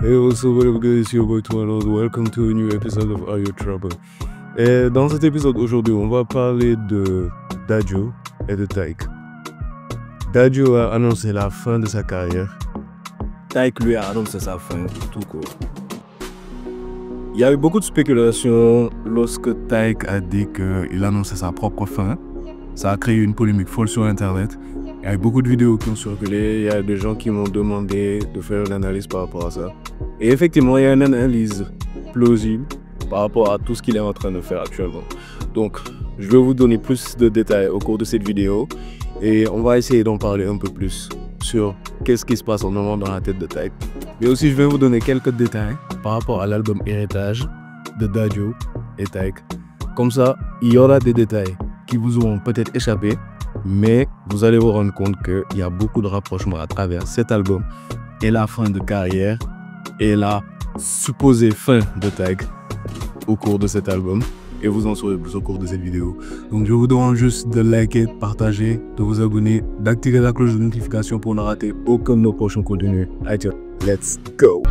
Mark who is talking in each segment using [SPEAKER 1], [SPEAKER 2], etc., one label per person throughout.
[SPEAKER 1] Hey, what's up, what up, guys? It's your boy Twilight. Welcome to a new episode of Are You Trouble? Et dans cet épisode aujourd'hui, on va parler de Dadju et de Taïk. Dadju a annoncé la fin de sa carrière. Taïk lui a annoncé sa fin, tout court. Il y a eu beaucoup de spéculations lorsque Taïk a dit qu'il annonçait sa propre fin. Ça a créé une polémique folle sur Internet. Il y a eu beaucoup de vidéos qui ont circulé. Il y a des gens qui m'ont demandé de faire une analyse par rapport à ça. Et effectivement, il y a une analyse plausible par rapport à tout ce qu'il est en train de faire actuellement. Donc, je vais vous donner plus de détails au cours de cette vidéo. Et on va essayer d'en parler un peu plus sur qu'est-ce qui se passe en ce moment dans la tête de Taïk. Mais aussi, je vais vous donner quelques détails par rapport à l'album Héritage de Dadju et Taïk. Comme ça, il y aura des détails qui vous auront peut-être échappé, mais vous allez vous rendre compte qu'il y a beaucoup de rapprochements à travers cet album et la fin de carrière et la supposée fin de Taïk au cours de cet album. Et vous en saurez plus au cours de cette vidéo. Donc je vous demande juste de liker, de partager, de vous abonner, d'activer la cloche de notification pour ne rater aucun de nos prochains contenus. Allez, let's go!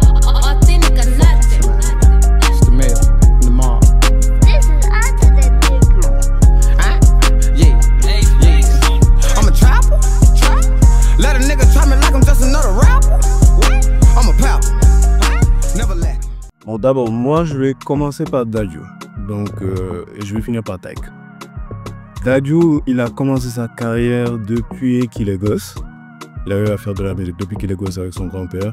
[SPEAKER 1] Bon, d'abord, moi, je vais commencer par Dadju. Donc, et je vais finir par Taïk. Dadju, il a commencé sa carrière depuis qu'il est gosse. Il a eu à faire de la musique depuis qu'il est gosse avec son grand-père,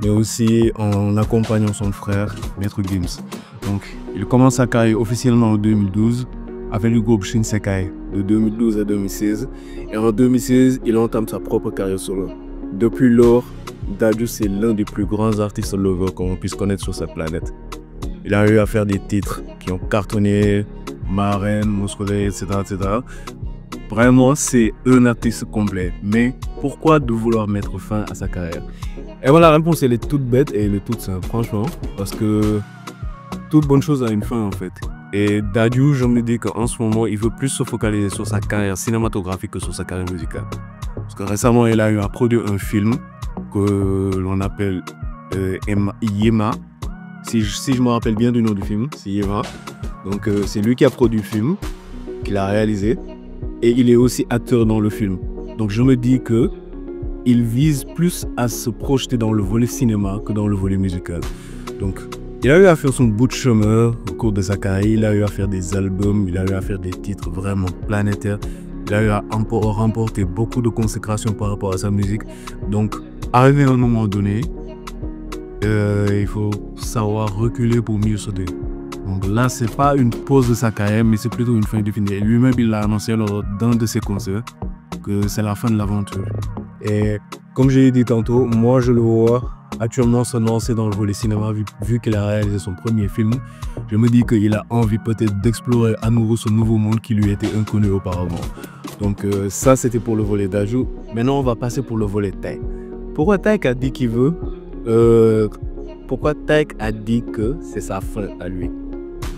[SPEAKER 1] mais aussi en accompagnant son frère, Maître Gims. Donc, il commence sa carrière officiellement en 2012 avec le groupe Shinsekai de 2012 à 2016. Et en 2016, il entame sa propre carrière solo. Depuis lors, Dadju, c'est l'un des plus grands artistes lovers qu'on puisse connaître sur cette planète. Il a eu à faire des titres qui ont cartonné, Marraine, Moscoulet, etc., etc. Vraiment, c'est un artiste complet. Mais pourquoi de vouloir mettre fin à sa carrière? Et voilà, la réponse, elle est toute bête et elle est toute simple, franchement. Parce que toute bonne chose a une fin, en fait. Et Dadju, je me dis qu'en ce moment, il veut plus se focaliser sur sa carrière cinématographique que sur sa carrière musicale. Parce que récemment, il a eu à produire un film que l'on appelle Yema. Si je me rappelle bien du nom du film, c'est Yema. Donc c'est lui qui a produit le film, qu'il a réalisé, et il est aussi acteur dans le film. Donc je me dis que il vise plus à se projeter dans le volet cinéma que dans le volet musical. Donc il a eu à faire son bout de chemin au cours de sa carrière, il a eu à faire des albums, il a eu à faire des titres vraiment planétaires. Il a eu à remporter beaucoup de consécration par rapport à sa musique. Donc, arrivé à un moment donné, il faut savoir reculer pour mieux sauter. Donc là, c'est pas une pause de sa carrière, mais c'est plutôt une fin définie. Lui-même, il l'a annoncé lors d'un de ses concerts que c'est la fin de l'aventure. Et comme je l'ai dit tantôt, moi, je le vois actuellement se lancer dans le volet cinéma, vu qu'il a réalisé son premier film. Je me dis qu'il a envie peut-être d'explorer à nouveau ce nouveau monde qui lui était inconnu auparavant. Donc ça, c'était pour le volet Dadju. Maintenant, on va passer pour le volet Taïk. Pourquoi Taïk a dit qu'il veut Pourquoi Taïk a dit que c'est sa fin à lui?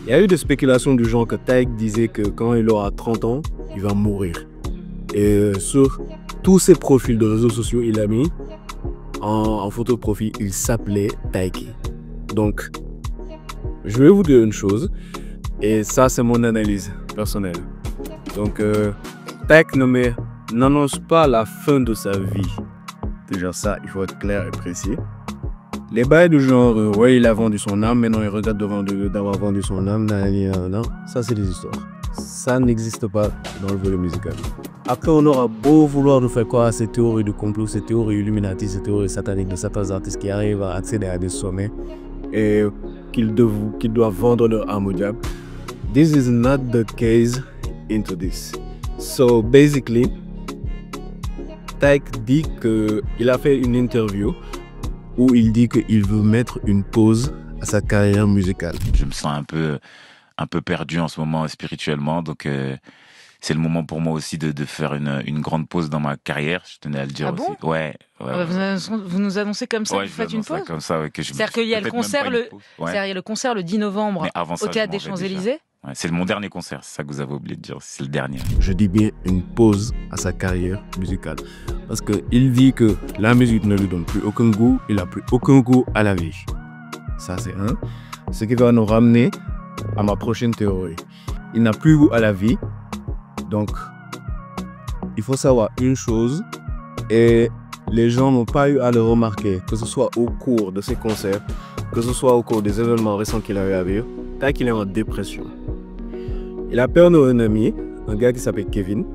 [SPEAKER 1] Il y a eu des spéculations du genre que Taïk disait que quand il aura 30 ans, il va mourir. Et sur tous ses profils de réseaux sociaux, il a mis en photo de profil, il s'appelait Taïki. Donc, je vais vous dire une chose, et ça, c'est mon analyse personnelle. Donc, Taïk n'annonce pas la fin de sa vie. Déjà ça, il faut être clair et précis. Les bails du genre, ouais, il a vendu son âme, maintenant il regrette d'avoir vendu son âme, non, ça c'est des histoires. Ça n'existe pas dans le volet musical. Après, on aura beau vouloir nous faire croire à ces théories de complot, ces théories illuminati, ces théories sataniques de certains artistes qui arrivent à accéder à des sommets et qu'ils doivent vendre leur âme au diable. This is not the case into this. So basically, Taïk dit qu'il a fait une interview où il dit qu'il veut mettre une pause à sa carrière musicale.
[SPEAKER 2] Je me sens un peu perdu en ce moment spirituellement, donc c'est le moment pour moi aussi de faire une grande pause dans ma carrière. Je tenais à le dire aussi.
[SPEAKER 3] Bon vous nous annoncez comme ça, que vous faites une pause
[SPEAKER 2] comme ça,
[SPEAKER 3] c'est-à-dire qu'il y a le concert, le concert le 10 novembre au Théâtre des Champs-Élysées.
[SPEAKER 2] Ouais, c'est mon dernier concert, c'est ça que vous avez oublié de dire, c'est le dernier.
[SPEAKER 1] Je dis bien une pause à sa carrière musicale. Parce qu'il dit que la musique ne lui donne plus aucun goût, il n'a plus aucun goût à la vie. Ça, c'est un. Ce qui va nous ramener à ma prochaine théorie. Il n'a plus goût à la vie. Donc, il faut savoir une chose, et les gens n'ont pas eu à le remarquer, que ce soit au cours de ses concerts, que ce soit au cours des événements récents qu'il a eu à vivre, tant qu'il est en dépression. Il a perdu un ami, un gars qui s'appelle Kevin.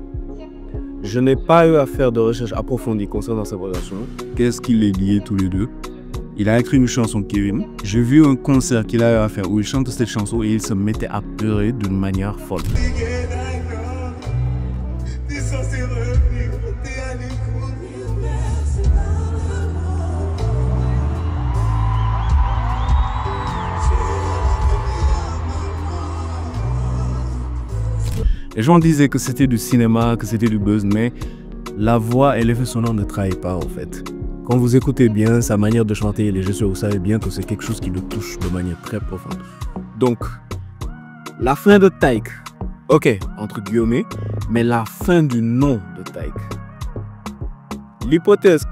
[SPEAKER 1] Je n'ai pas eu à faire de recherche approfondie concernant cette relation. Qu'est-ce qui les liait tous les deux? Il a écrit une chanson, Kevin. J'ai vu un concert qu'il a eu à faire où il chante cette chanson et il se mettait à pleurer d'une manière folle. Les gens disaient que c'était du cinéma, que c'était du buzz, mais la voix et l'effet sonore ne trahissent pas en fait. Quand vous écoutez bien sa manière de chanter et les gestes, vous savez bien que c'est quelque chose qui le touche de manière très profonde. Donc, la fin de Taïk, ok, entre guillemets, mais la fin du nom de Taïk. L'hypothèse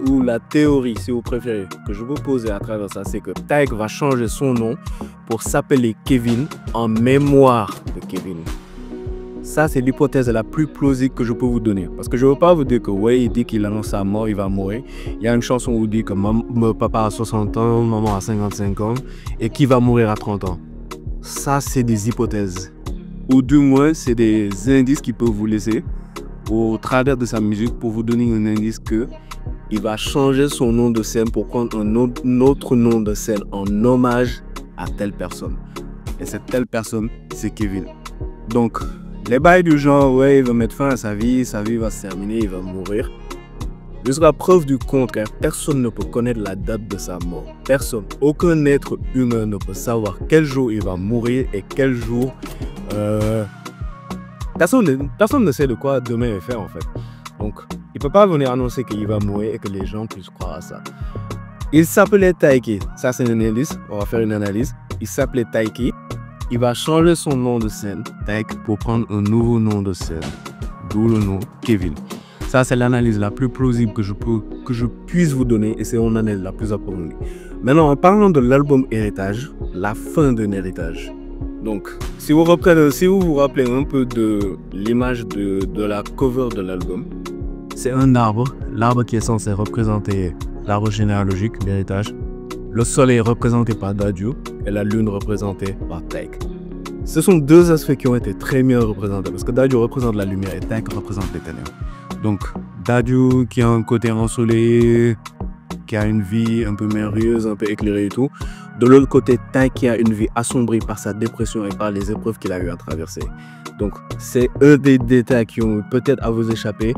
[SPEAKER 1] ou la théorie, si vous préférez, que je vous poser à travers ça, c'est que Taïk va changer son nom pour s'appeler Kevin en mémoire de Kevin. Ça, c'est l'hypothèse la plus plausible que je peux vous donner. Parce que je ne veux pas vous dire que, ouais, il dit qu'il annonce sa mort, il va mourir. Il y a une chanson où il dit que papa a 60 ans, maman a 55 ans, et qu'il va mourir à 30 ans. Ça, c'est des hypothèses. Ou du moins, c'est des indices qu'il peut vous laisser au travers de sa musique pour vous donner un indice qu'il va changer son nom de scène pour prendre un autre nom de scène en hommage à telle personne. Et cette telle personne, c'est Kevin. Donc, les bails du genre, ouais, il va mettre fin à sa vie va se terminer, il va mourir. Jusqu'à preuve du contraire, personne ne peut connaître la date de sa mort. Personne, aucun être humain ne peut savoir quel jour il va mourir et quel jour... Personne ne sait de quoi demain est fait en fait. Donc, il ne peut pas venir annoncer qu'il va mourir et que les gens puissent croire à ça. Il s'appelait Taiki. Ça, c'est une analyse. On va faire une analyse. Il s'appelait Taiki. Il va changer son nom de scène, Taïk, pour prendre un nouveau nom de scène, d'où le nom Kevin. Ça, c'est l'analyse la plus plausible que je puisse vous donner et c'est mon analyse la plus approfondie. Maintenant, en parlant de l'album Héritage, la fin d'un héritage. Donc, si vous vous rappelez un peu de l'image de la cover de l'album, c'est un arbre, l'arbre qui est censé représenter l'arbre généalogique, l'héritage. Le soleil est représenté par Dadju et la lune représentée par Taïk. Ce sont deux aspects qui ont été très bien représentés parce que Dadju représente la lumière et Taïk représente les ténèbres. Donc Dadju qui a un côté ensoleillé, qui a une vie un peu merveilleuse, un peu éclairée et tout. De l'autre côté, Taïk qui a une vie assombrie par sa dépression et par les épreuves qu'il a eu à traverser. Donc c'est un des détails qui ont peut-être à vous échapper,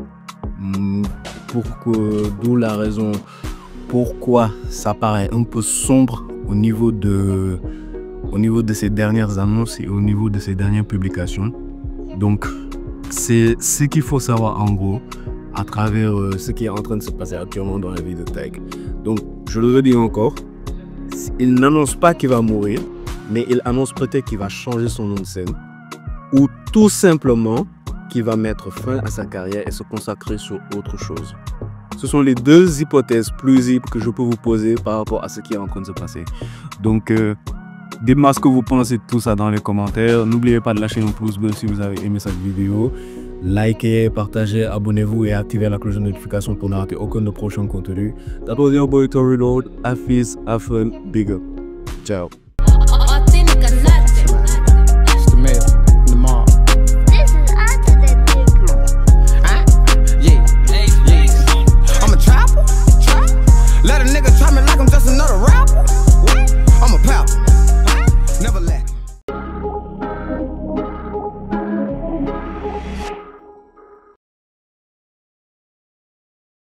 [SPEAKER 1] d'où la raison pourquoi ça paraît un peu sombre au niveau de ces dernières annonces et au niveau de ces dernières publications. Donc, c'est ce qu'il faut savoir en gros à travers ce qui est en train de se passer actuellement dans la vie de Taïk. Donc, je le redis encore, il n'annonce pas qu'il va mourir, mais il annonce peut-être qu'il va changer son nom de scène ou tout simplement qu'il va mettre fin à sa carrière et se consacrer sur autre chose. Ce sont les deux hypothèses plausibles que je peux vous poser par rapport à ce qui est en train de se passer. Donc, dites-moi ce que vous pensez de tout ça dans les commentaires. N'oubliez pas de lâcher un pouce bleu si vous avez aimé cette vidéo. Likez, partagez, abonnez-vous et activez la cloche de notification pour ne rater aucun de nos prochains contenus. That was your boy Tory Lord. Have peace, have fun, big up. Ciao.